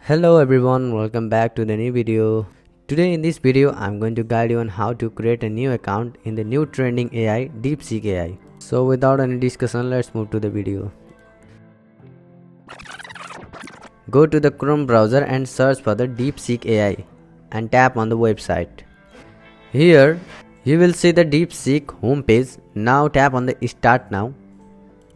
Hello everyone, welcome back to the new video. Today in this video I'm going to guide you on how to create a new account in the new trending AI DeepSeek AI. So without any discussion, let's move to the video. Go to the Chrome browser and search for the DeepSeek AI and tap on the website. Here you will see the DeepSeek homepage. Now tap on the Start Now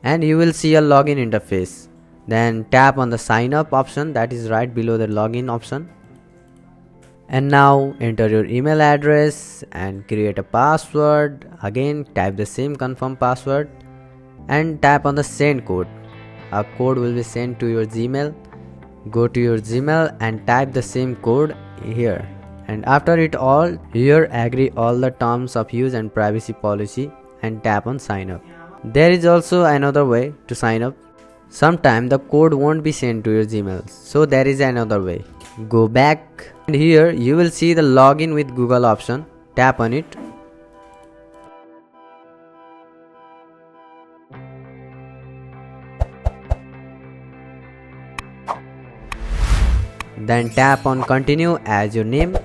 and you will see a login interface. Then tap on the sign up option that is right below the login option. And now enter your email address and create a password. Again type the same confirm password and tap on the send code. A code will be sent to your Gmail. Go to your Gmail and type the same code here. And after it all, here agree all the terms of use and privacy policy and tap on sign up. There is also another way to sign up. Sometimes the code won't be sent to your Gmail, so there is another way. Go back and here you will see the login with Google option. Tap on it. Then tap on continue as your name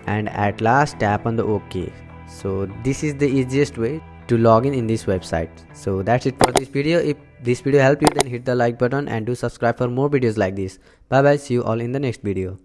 and at last tap on the OK. So this is the easiest way to log in this website. So that's it for this video. If this video helped you, then hit the like button and do subscribe for more videos like this. Bye bye, see you all in the next video.